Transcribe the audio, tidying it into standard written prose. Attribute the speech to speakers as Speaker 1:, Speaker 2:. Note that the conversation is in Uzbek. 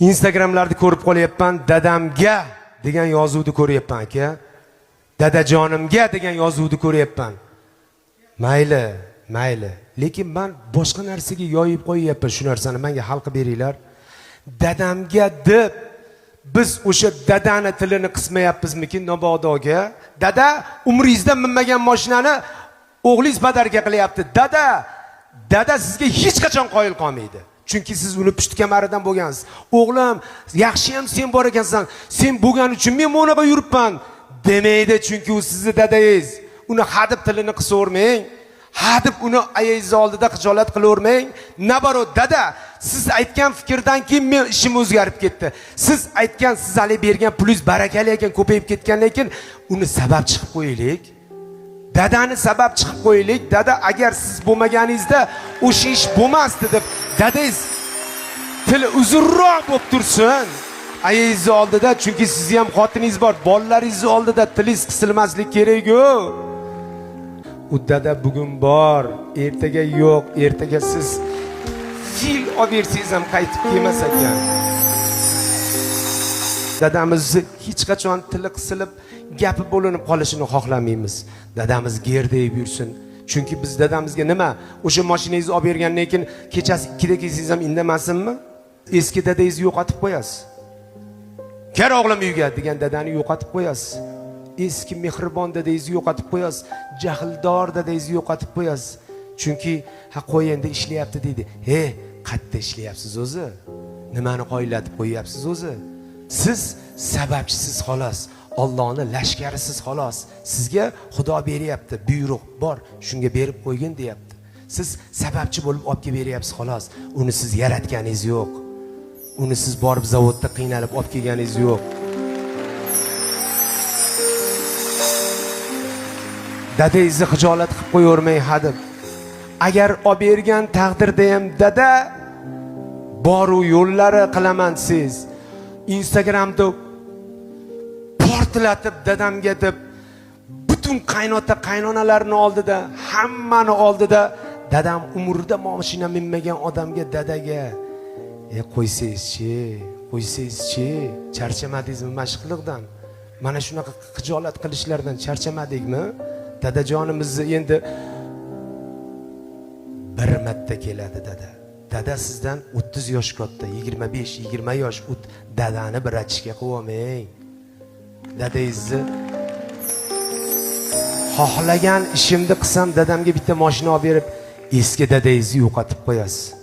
Speaker 1: Instagramlarda ko'rib qolyapman, dadamga degan yozuvni ko'ryapman aka. Dadajonimga degan yozuvni ko'ryapman. Mayli. Lekin men boshqa narsaga yoyib qo'yyapman shu narsani. Menga hal qilib beringlar. Dadamga deb biz o'sha dadani tilini qismayapmizmikin Nobodoga? Dada umringizda minmagan mashinani o'g'lingiz badarga qilyapti. Dada sizga hech qachon qoyil qolmaydi. Chunki siz uni pusht kamaridan bo'lgansiz. O'g'lim, yaxshi ham sen bor ekansan. Sen bo'lgan uchun men bunaqa yuribman demaydi, chunki u sizning dadangiz. Uni hadib tilini qisavermang. Hadib uni ayangiz oldida xijolat qilavermang. Nabaro dada, siz aytgan fikrdan keyin men ishim o'zgarib ketdi. Siz aytgan, siz hali bergan pulingiz barakali ekan, ko'payib ketgandan keyin uni sabab chiqib qo'yaylik. Dadani sabab chiqib qo'yaylik. Dada, agar siz bo'lmaganingizda o'sha ish bo'lmasdi deb dadangiz tili uzunroq bo'lib tursin. Ayangiz oldida, chunki sizni ham xotiningiz bor, bolalaringiz oldida tilingiz qisilmaslik kerak-ku. U dada bugun bor, ertaga yo'q, ertaga siz fil olsangiz ham qaytib kelmas ekan. Dadamizni hech qachon tili qisilib, gapi bo'linib qolishini xohlamaymiz. Dadamiz gerdayib yursin. Chunki biz dadamizga nima? O'sha mashinangizni olib bergandan keyin kechasi 2 da kelsangiz ham indamasinmi? Eski dadangizni yo'qotib qo'yasiz. Kel o'g'lim uyga degan dadani yo'qotib qo'yasiz. Eski mehribon dadangizni yo'qotib qo'yasiz. Jahldor dadangizni yo'qotib qo'yasiz. Chunki ha qo'y endi ishlayapti deydi. Qayerda ishlayapsiz o'zi? Nimani qoyillatib qo'yyapsiz o'zi? Siz sababchisiz xolos. Allohning lashkarisiz xolos. Sizga Xudo beryapti, buyruq bor, shunga berib qo'ygin deyapti. Siz sababchi bo'lib olib kelib beryapsiz xolos. Uni siz yaratganingiz yo'q. Uni siz borib zavodda qiynalib olib kelganingiz yo'q. Dadangizni xijolat qilib qo'yavermang hadib. Agar olib bergan taqdirda ham dada boru yo'llari qilaman siz. Instagramda portlatib dadamga deb butun qaynonalarning oldida, hammani oldida dadam umrida mashina minmagan odamga dadaga qo'ysangizchi, charchamadingizmi mashqliqdan? Mana shunaqa xijolat qilishlardan charchamadingmi? Dadajonimizni endi bir marta keladi dada. Dada sizdan 30 yosh katta, 25-20 yosh. Dadani bir achishga qo'yamang. Dadangizni xohlagan ishimni qilsam dadamga bitta mashina olib berib, eski dadangizni yo'qotib qo'yasiz.